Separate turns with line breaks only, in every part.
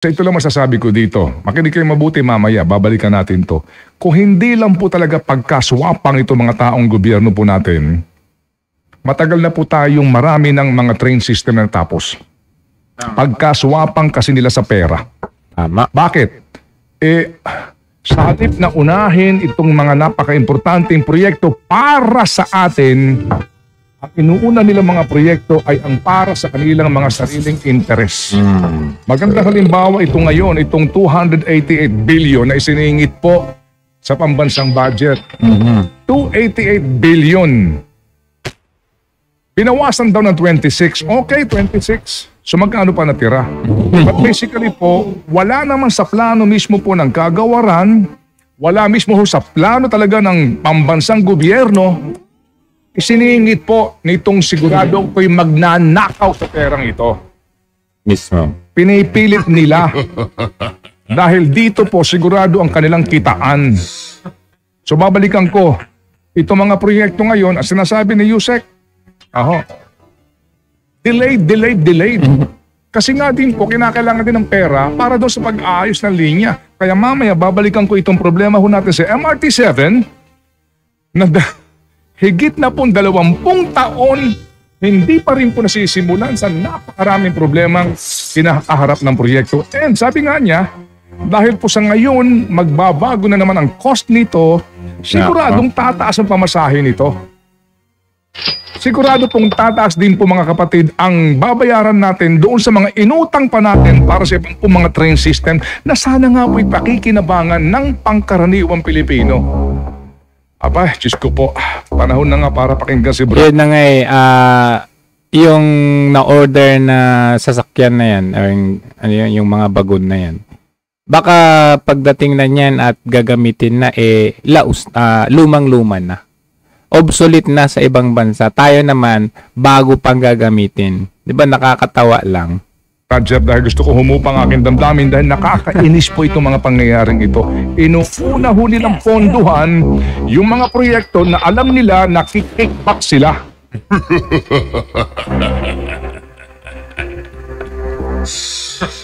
So ito lang masasabi ko dito. Makinig kayo mabuti mamaya, babalikan natin to. Kung hindi lang po talaga pagkaswapang ito mga taong gobyerno po natin, matagal na po tayong marami ng mga train system na natapos. Pagkaswapang kasi nila sa pera.
Tama.
Bakit? Sa halip na unahin itong mga napaka-importanteng proyekto para sa atin, ang inuuna nilang mga proyekto ay ang para sa kanilang mga sariling interes. Magandang halimbawa ito ngayon, itong 288 billion na isiningit po sa pambansang budget. 288 billion. Pinawasan daw ng 26. Okay, 26. So magkano pa natira? But basically po, wala naman sa plano mismo po ng kagawaran, wala mismo po sa plano talaga ng pambansang gobyerno, isiningit po nitong sigurado ko'y magnanakaw sa perang ito.
Mismo.
Pinipilit nila. Dahil dito po sigurado ang kanilang kitaan. So babalikan ko, itong mga proyekto ngayon, as sinasabi ni Yusek, delayed. Kasi nga din po, kinakailangan din ng pera para doon sa pag-aayos ng linya. Kaya mamaya, babalikan ko itong problema ho natin sa MRT-7 na higit na pong 20 taon, hindi pa rin po nasisimulan sa napakaraming problemang kinakaharap ng proyekto. And sabi nga niya, dahil po sa ngayon, magbabago na naman ang cost nito, siguradong tataas ang pamasahe nito. Sigurado pong tataas din po mga kapatid ang babayaran natin doon sa mga inutang pa natin para sa ibang po mga train system na sana nga po'y pakikinabangan ng pangkaraniwang Pilipino. Aba, Diyos ko po, panahon na nga para pakinggan si bro.
Yun na nga yung na-order na sasakyan na yan, yung mga bagon na yan. Baka pagdating na yan at gagamitin na, lumang-luma na. Obsolete na sa ibang bansa. Tayo naman, bago pang gagamitin. Di ba nakakatawa lang?
Roger, dahil gusto ko humupang aking damdamin dahil nakakainis po itong mga pangyayaring ito. Inuuna ho nilang ponduhan yung mga proyekto na alam nila na kickback sila.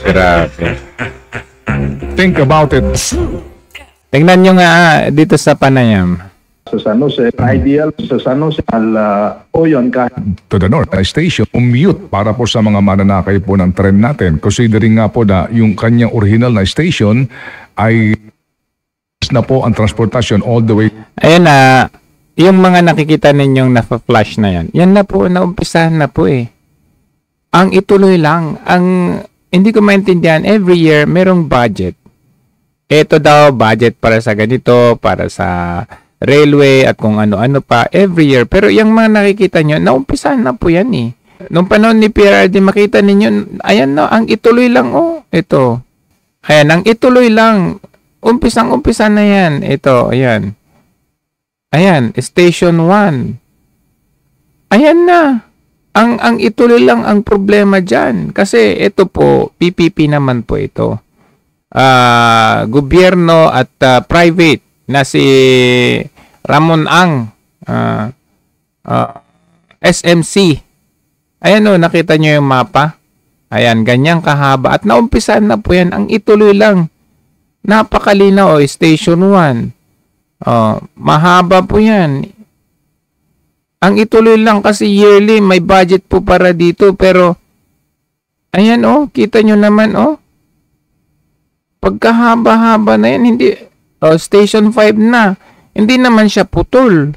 Grabe.
Think about it.
Tingnan nyo nga dito sa Panayam.
Sa San Jose, ideal sa San Jose, o yun kahit
To the north, station, umute para po sa mga mananakay po ng tren natin. Considering nga po na yung kanyang original na station ay na po ang transportasyon all the way.
Ayan na, yung mga nakikita ninyong na-flash na yan, yan na po, naumpisahan na po eh. Ang ituloy lang, hindi ko maintindihan, every year merong budget. Ito daw, budget para sa ganito, para sa railway at kung ano-ano pa every year. Pero yung mga nakikita nyo, naumpisahan na po yan eh. Nung panahon ni PRRD, makita ninyo, ayan na, ang ituloy lang ito. Ayan, ang ituloy lang. Umpisang-umpisa na yan. Ito, ayan. Ayan, Station 1. Ayan na. Ang ituloy lang ang problema dyan. Kasi ito po, PPP naman po ito. Gobyerno at private na si Ramon Ang SMC. Ayan nakita nyo yung mapa. Ayan, ganyang kahaba. At naumpisan na po yan. Ang ituloy lang. Napakalinaw. Station 1. Mahaba po yan. Ang ituloy lang kasi yearly may budget po para dito. Pero ayan kita nyo naman pagkahaba-haba na yan, hindi Station 5 na. Hindi naman siya putol.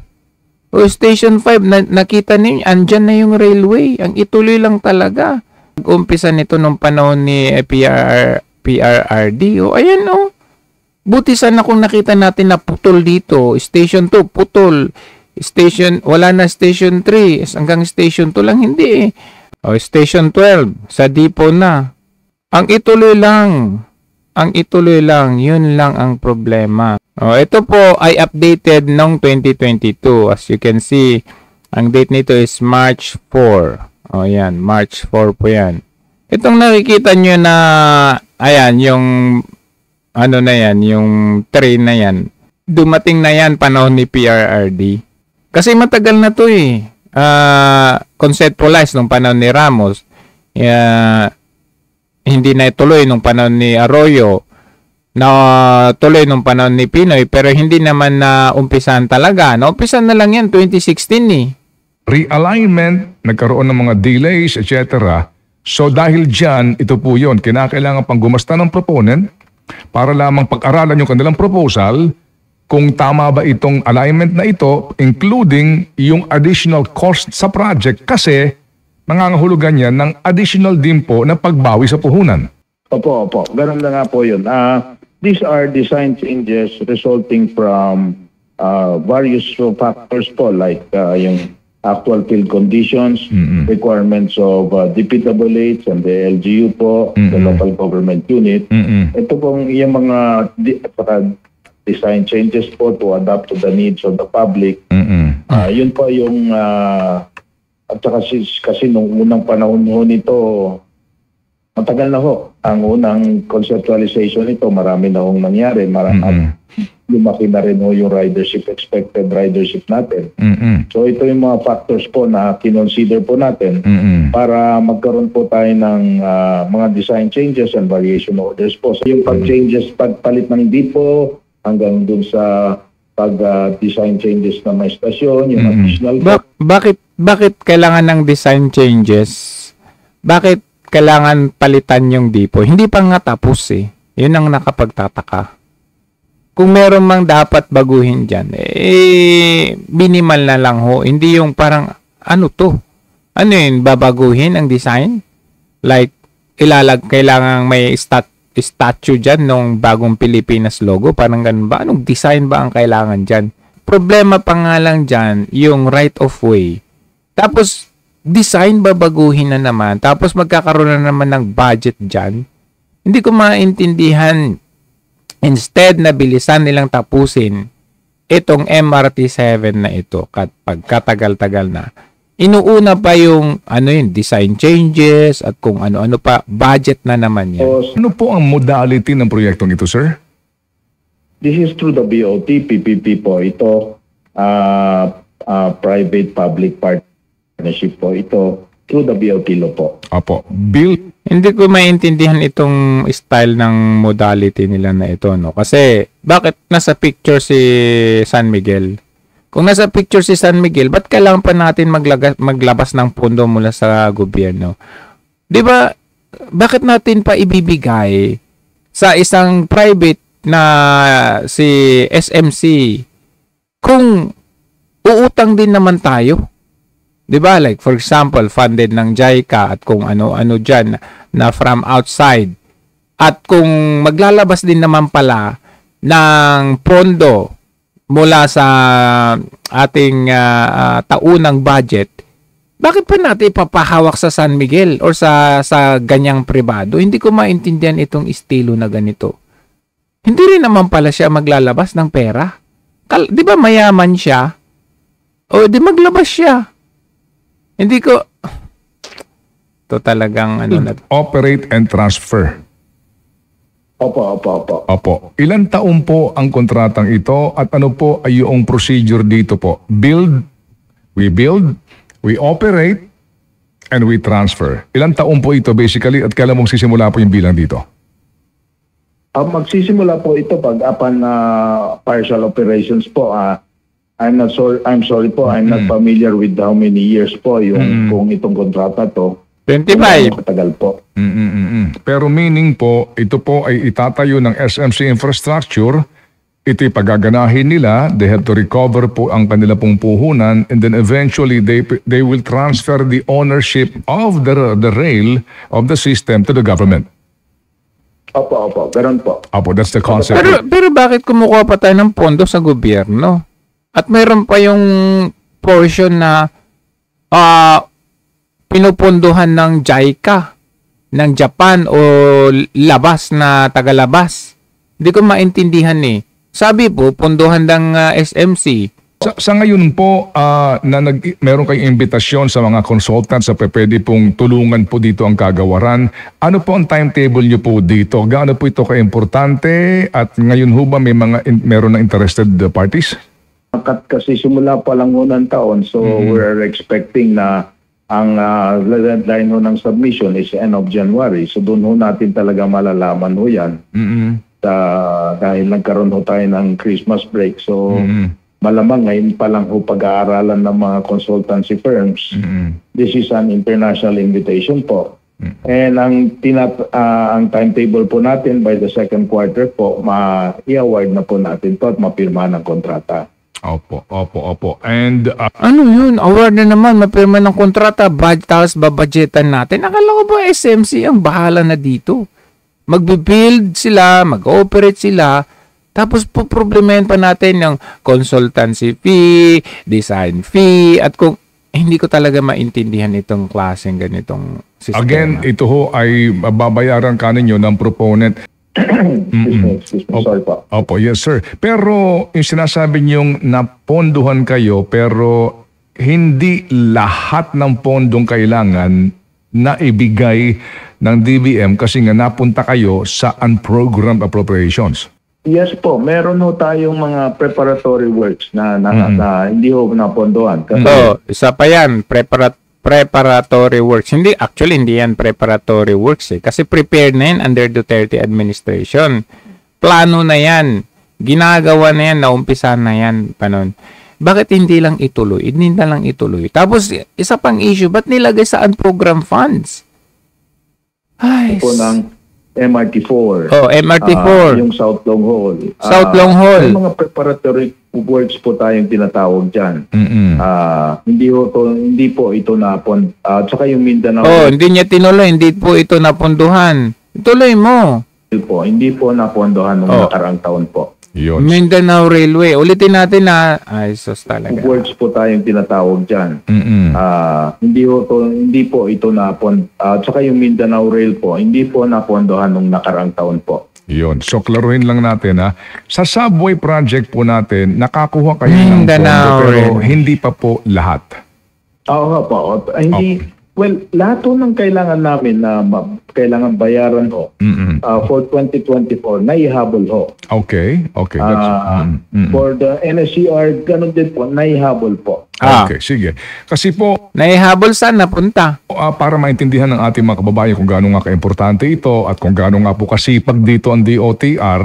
Station 5, nakita niyo, andyan na yung railway. Ang ituloy lang talaga. Nag-umpisa nito nung panahon ni PRRD. Ayan Buti sana kung nakita natin na putol dito. Station 2, putol. Wala na Station 3. Hanggang Station 2 lang, hindi Station 12, sa depot na. Ang ituloy lang. Yun lang ang problema. Ito po ay updated noong 2022. As you can see, ang date nito is March 4. Yan, March 4 po yan. Itong nakikita nyo na, ayan, yung, na yan, yung train na yan. Dumating na yan panahon ni PRRD. Kasi matagal na to eh. Conceptualized nung panahon ni Ramos. hindi na ituloy nung panahon ni Arroyo, na tuloy nung panahon ni Pinoy, pero hindi naman na umpisan talaga. Naumpisan na lang yan 2016 eh.
Realignment, nagkaroon ng mga delays, etc. So dahil dyan, ito po yun, kinakailangan pang gumasta ng proponent para lamang pag-aralan yung kanilang proposal kung tama ba itong alignment na ito, including yung additional cost sa project kasi nangangahulugan yan ng additional din po na pagbawi sa puhunan.
Opo. Ganun na nga po yun. These are design changes resulting from various factors po like yung actual field conditions, requirements of DPWH and the LGU po, the local government unit. Ito pong yung mga design changes po to adapt to the needs of the public. Yun po yung at saka kasi nung unang panahon ho nito, matagal na ho. Ang unang conceptualization nito, marami na hong nangyari. Lumaki na rin ho yung expected ridership natin. So ito yung mga factors po na kinonsider po natin para magkaroon po tayo ng mga design changes and variation orders po. So yung pag-changes, pagpalit ng depot, hanggang dun sa pag-design changes na may stasyon, yung additional...
Bakit kailangan ng design changes? Bakit kailangan palitan yung depot? Hindi pa nga tapos eh. Yun ang nakapagtataka. Kung meron mang dapat baguhin dyan, minimal na lang ho. Hindi yung parang, ano to? Ano yun, babaguhin ang design? Like, kailangan may statue dyan nung bagong Pilipinas logo? Parang ganun ba? Anong design ba ang kailangan dyan? Problema pa nga lang dyan, yung right of way. Tapos, design babaguhin na naman. Tapos, magkakaroon na naman ng budget dyan. Hindi ko maintindihan. Instead na bilisan nilang tapusin itong MRT-7 na ito pagkatagal-tagal na. Inuuna pa yung design changes at kung ano-ano pa, budget na naman yan.
Ano po ang modality ng proyektong ito, sir?
This is through the BOT, PPP po. Ito, private-public partnership po. Ito, through the BOT law po.
Apo.
Hindi ko maintindihan itong style ng modality nila na ito, no? Kasi, bakit nasa picture si San Miguel? Kung nasa picture si San Miguel, ba't kailangan pa natin maglabas ng pondo mula sa gobyerno? Di ba, bakit natin pa ibibigay sa isang private na si SMC kung uutang din naman tayo? Diba? Like, for example, funded ng JICA at kung ano-ano dyan na from outside. At kung maglalabas din naman pala ng pondo mula sa ating taunang budget, bakit pa natin ipapahawak sa San Miguel or sa ganyang pribado? Hindi ko maintindihan itong estilo na ganito. Hindi rin naman pala siya maglalabas ng pera. Di ba mayaman siya? O di maglabas siya. Hindi ko... Ito talagang
Operate and transfer.
Opo.
Ilan taon po ang kontratang ito at ano po ay yung procedure dito po? We build, we operate, and we transfer. Ilan taon po ito basically at kailan mong sisimula po yung bilang dito?
Magsisimula po ito pag upon partial operations po. I'm sorry po, I'm not familiar with how many years po yung kung itong kontrata to.
25.
Matagal po.
Pero meaning po, ito po ay itatayo ng SMC infrastructure, ito'y pagaganahin nila, they have to recover po ang kanila pong puhunan, and then eventually they will transfer the ownership of the rail of the system to the government.
Opo. Ganun po.
Opo, that's the concept.
Pero bakit kumukuha pa tayo ng pondo sa gobyerno? At mayroon pa yung portion na pinupunduhan ng JICA, ng Japan o labas na tagalabas. Hindi ko maintindihan eh. Sabi po, punduhan ng SMC.
Sa ngayon po, meron kayong imbitasyon sa mga consultants sa pwede pong tulungan po dito ang kagawaran. Ano po ang timetable nyo po dito? Gaano po ito ka-importante? At ngayon ho ba meron na interested parties?
Kasi simula pa lang unang taon, so we're expecting na ang deadline ho ng submission is end of January. So doon ho natin talaga malalaman ho yan. Dahil nagkaroon ho tayo ng Christmas break. So malamang ngayon pa lang ho pag-aaralan ng mga consultancy firms. This is an international invitation po. And ang timetable po natin by the second quarter po, i-award na po natin to at mapirma ng kontrata.
Opo. And
ano yun? Award na naman, mapirma ng kontrata, tapos babadgetan natin. Akala ko ba SMC ang bahala na dito? Magbe-build sila, mag-operate sila, tapos po problemahin pa natin yung consultancy fee, design fee, at kung hindi ko talaga maintindihan itong klaseng ganitong sistema.
again, ito ho ay babayaran ka ninyo ng proponent.
Excuse me, sorry po.
Opo, yes sir. Pero yung sinasabi niyong naponduhan kayo pero hindi lahat ng pondong kailangan na ibigay ng DBM kasi nga napunta kayo sa unprogrammed appropriations.
Yes po, meron ho tayong mga preparatory works na hindi ho napondohan. Kasi
So, isa pa yan, preparatory works. Hindi yan preparatory works eh. Kasi prepared na yan under Duterte administration. Plano na yan. Ginagawa na yan, naumpisahan na yan. Panon. Bakit hindi lang ituloy? Hindi na lang ituloy. Tapos, isa pang issue, ba't nilagay sa unprogrammed funds? Ay,
po ng MRT4.
Oh, MRT4.
Yung South Long Hall.
South Long Hall.
May mga preparatory works po tayong tinatawag dyan. Hindi po ito napon. Tsaka yung Mindanao.
Oh, hindi niya tinuloy. Hindi po ito napunduhan. Ituloy mo.
Hindi po napondohan noong nakaraang taon po.
Yun.
Mindanao Railway. Ulitin natin na. Ay, sus talaga.
Works po tayong tinatawag dyan. Hindi po ito tsaka yung Mindanao Rail po, hindi po napondohan nung nakaraang taon po.
Yun. So, klaruhin lang natin ha. Sa subway project po natin, nakakuha kayo ng
Mindanao
pondo pero
Railway.
hindi pa po lahat.
Oo po. Well, lahat po ng kailangan namin na kailangan bayaran ho for 2024, naihabol ho.
Okay.
For the NSCR, ganun din po, naihabol po.
Okay, sige. Kasi po,
Naihabol saan napunta?
para maintindihan ng ating mga kababayan kung gaano nga kaimportante ito at kung gaano nga po kasipag dito ang DOTR,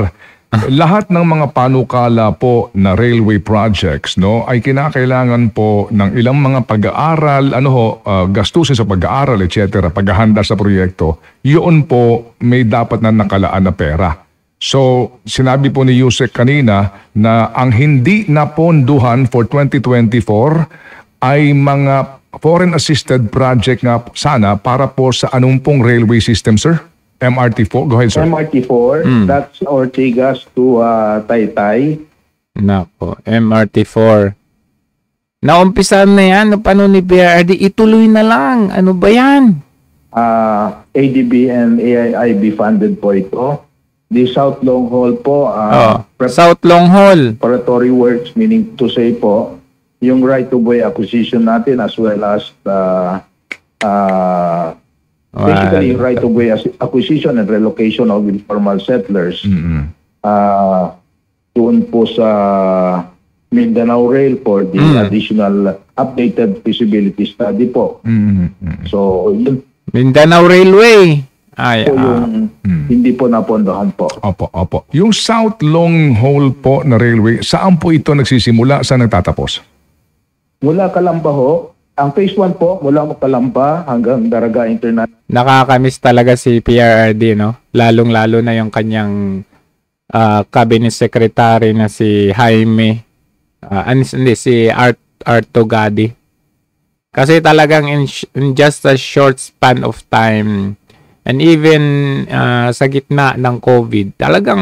lahat ng mga panukala po na railway projects ay kinakailangan po ng ilang mga pag-aaral, gastusin sa pag-aaral, etc., paghahanda sa proyekto, yun po may dapat na nakalaan na pera. So, sinabi po ni Yusek kanina na ang hindi naponduhan for 2024 ay mga foreign assisted project nga sana para po sa anong pong railway system, sir? MRT4? Go ahead, sir.
MRT4, that's Ortigas to Taytay.
Nako, MRT4. Naumpisahan na yan. Paano ni BRD? Ituloy na lang. Ano ba yan?
ADB and AIIB funded po ito. The South Long Hall po,
South Long Hall.
preparatory works, meaning to say po, yung right-of-way acquisition natin as well as basically right-of-way acquisition and relocation of informal settlers. Doon po sa Mindanao Rail for the additional updated feasibility study po. So, yun
Mindanao Railway. Ay,
po yung hindi po napondohan po.
Opo. Yung South Long Hall po na railway, saan po ito nagsisimula? Saan nagtatapos?
Mula Calamba ho, ang phase 1 po, mula Calamba hanggang Daraga International.
Nakakamiss talaga si PRRD, no? Lalong-lalo na yung kanyang cabinet secretary na si Jaime, si Arto Gadi. Kasi talagang in just a short span of time, and even sa gitna ng COVID, talagang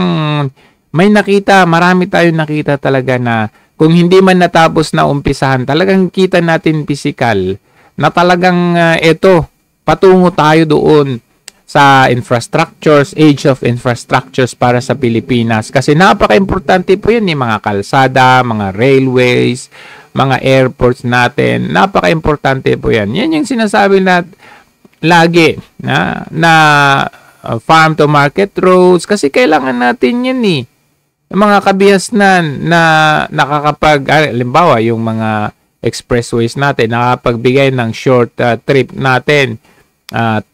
marami tayong nakita talaga na kung hindi man natapos na umpisahan, talagang kita natin physical na talagang patungo tayo doon sa infrastructures, age of infrastructures para sa Pilipinas. Kasi napaka-importante po yun, mga kalsada, mga railways, mga airports natin. Napaka-importante po yan. Yan yung sinasabi na lagi na farm to market roads kasi kailangan natin yan mga kabihasnan na nakakapag halimbawa yung mga expressways natin, nakapagbigay ng short trip natin,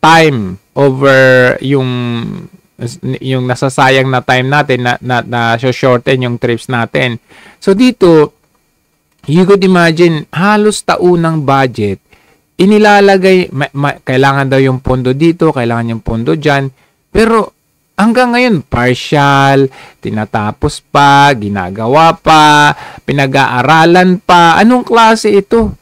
time over yung nasasayang na time natin na shorten yung trips natin. So dito, you could imagine, halos taunang budget, inilalagay, kailangan daw yung pondo dito, kailangan yung pondo dyan, pero hanggang ngayon, partial, tinatapos pa, ginagawa pa, pinag-aaralan pa, anong klase ito?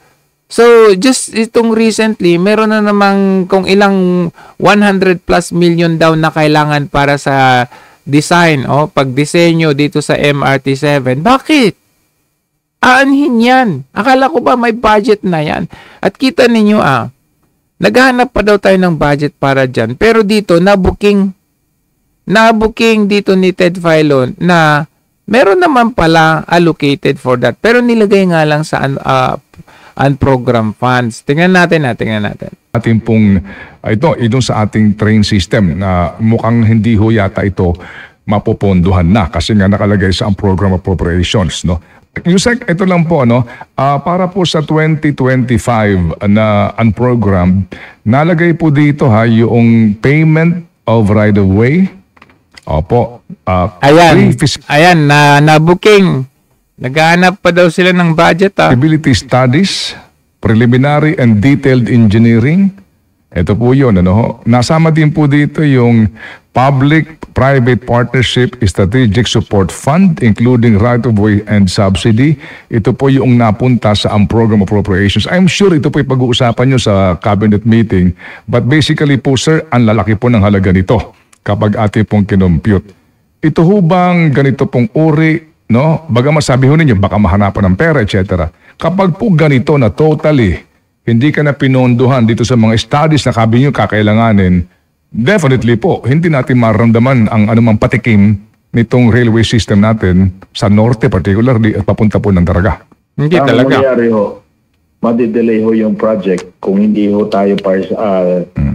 So, just itong recently, meron na namang kung ilang 100 plus million daw na kailangan para sa design, pagdisenyo dito sa MRT-7. Bakit? Aanhin yan. Akala ko ba may budget na yan? At kita ninyo naghahanap pa daw tayo ng budget para dyan. Pero dito, na-booking dito ni Ted Filon na meron naman pala allocated for that. Pero nilagay nga lang sa unprogrammed funds. Tingnan natin.
Ating pong, ito sa ating train system na mukhang hindi ho yata ito mapopondohan na kasi nga nakalagay sa program appropriations, no? Yusek, ito lang po, para po sa 2025 na unprogrammed, nalagay po dito yung payment of right-of-way. Opo.
Ayan, na-booking. Naghahanap pa daw sila ng budget.
Feasibility studies, preliminary and detailed engineering. Ito po yun. Nasama din po dito yung Public-Private Partnership Strategic Support Fund, including right-of-way and subsidy. Ito po yung napunta sa program appropriations. I'm sure ito po yung pag-uusapan nyo sa cabinet meeting. But basically po, sir, ang lalaki po ng halaga nito kapag ating pong kinompute. Ito ho bang ganito pong uri, no? Baga masabi ho ninyo, baka mahanapan ng pera, etc. Kapag po ganito na totally, hindi ka na pinondohan dito sa mga studies na kabi nyo kakailanganin, definitely po, hindi natin maramdaman ang anumang patikim nitong railway system natin sa norte particularly at papunta po ng Daraga.
Hindi talaga.
Ang mangyari ho, madidelay ho yung project kung hindi ho tayo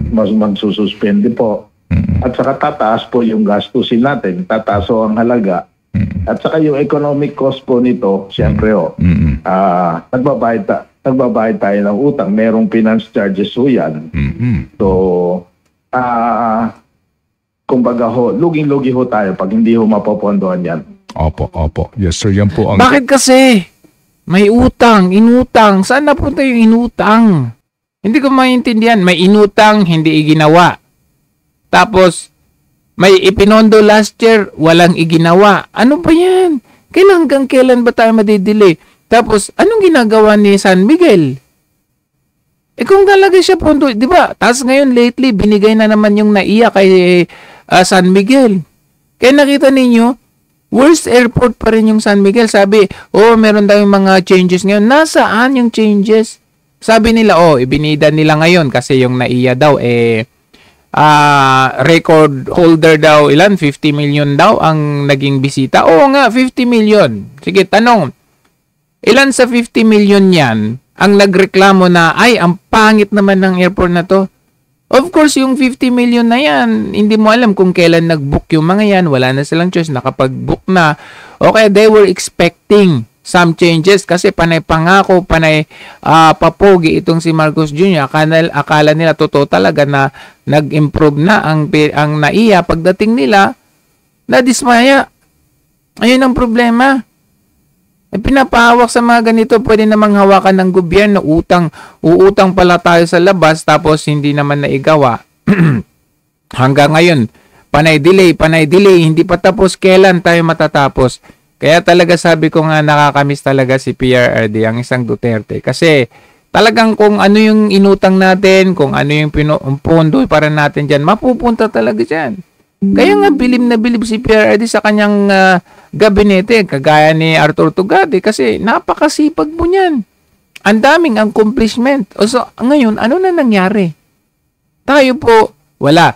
mas magsususpende po. At saka tataas po yung gastusin natin, tataas ho ang halaga. At saka yung economic cost po nito, siyempre ho, nagbabayad tayo ng utang, merong finance charges ho yan. So, kumbaga ho, luging-lugi ho tayo pag hindi ho mapopondohan yan.
Opo. Yes sir, yan po ang...
Bakit kasi? May utang, inutang. Saan napunta yung inutang? Hindi ko maintindihan. May inutang, hindi iginawa. Tapos, may ipinondo last year, walang iginawa. Ano ba yan? Hanggang kailan ba tayo madidelay? Tapos, anong ginagawa ni San Miguel? Kung talaga siya pondo, di ba? Tapos ngayon, lately, binigay na naman yung NAIA kay San Miguel. Kaya nakita ninyo, worst airport pa rin yung San Miguel. Sabi, meron daw yung mga changes ngayon. Nasaan yung changes? Sabi nila, ibinida nila ngayon kasi yung NAIA daw, record holder daw, 50 million daw ang naging bisita. Oo nga, 50 million. Sige, tanong, ilan sa 50 million yan ang nagreklamo na, ang pangit naman ng airport na to? Of course, yung 50 million na yan, hindi mo alam kung kailan nag-book yung mga yan. Wala na silang choice, nakapag-book na. Okay, they were expecting some changes kasi panay pangako, panay papogi itong si Marcos Jr. Akala nila totoo talaga na nag-improve na ang NAIA. Pagdating nila, nadismaya. Ayun ang problema. Pinapahawak sa mga ganito, pwede namang hawakan ng gobyerno, uutang pala tayo sa labas tapos hindi naman naigawa. Hanggang ngayon, panay delay, hindi pa tapos, kailan tayo matatapos? Kaya talaga sabi ko nga nakakamiss talaga si PRRD, ang isang Duterte. Kasi talagang kung ano yung inutang natin, kung ano yung pondo para natin dyan, mapupunta talaga dyan. Kaya nga bilib na bilib si PRRD sa kanyang gabinete, kagaya ni Arthur Tugade, kasi napakasipag mo niyan. Ang daming accomplishment. So ngayon, ano na nangyari? Tayo po, wala.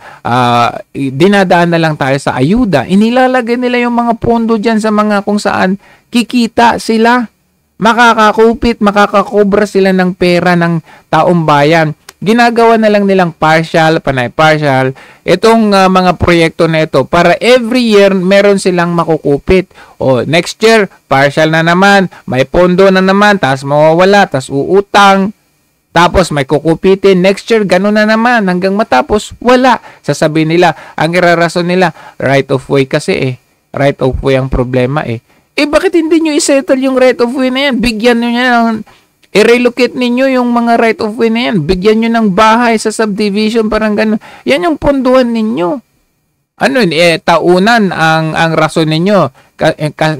Dinadaan na lang tayo sa ayuda. Inilalagay nila yung mga pondo dyan sa mga kung saan kikita sila. Makakakupit, makakakobra sila ng pera ng taong bayan. ginagawa na lang nilang partial, panay-partial, itong mga proyekto na ito para every year meron silang makukupit. O next year, partial na naman, may pondo na naman, tas mawawala, tas uutang, tapos may kukupitin, next year, gano'n na naman, hanggang matapos, wala. Sasabihin nila, ang irarason nila, right of way kasi right of way ang problema bakit hindi nyo isettle yung right of way na yan? Bigyan nyo yan, i-relocate ninyo yung mga right of way na yan. Bigyan nyo ng bahay sa subdivision, parang gano'n. Yan yung ponduhan ninyo. Ano taunan ang rason ninyo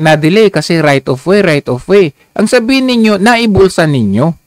na-delay kasi right of way. Ang sabihin ninyo, naibulsa ninyo.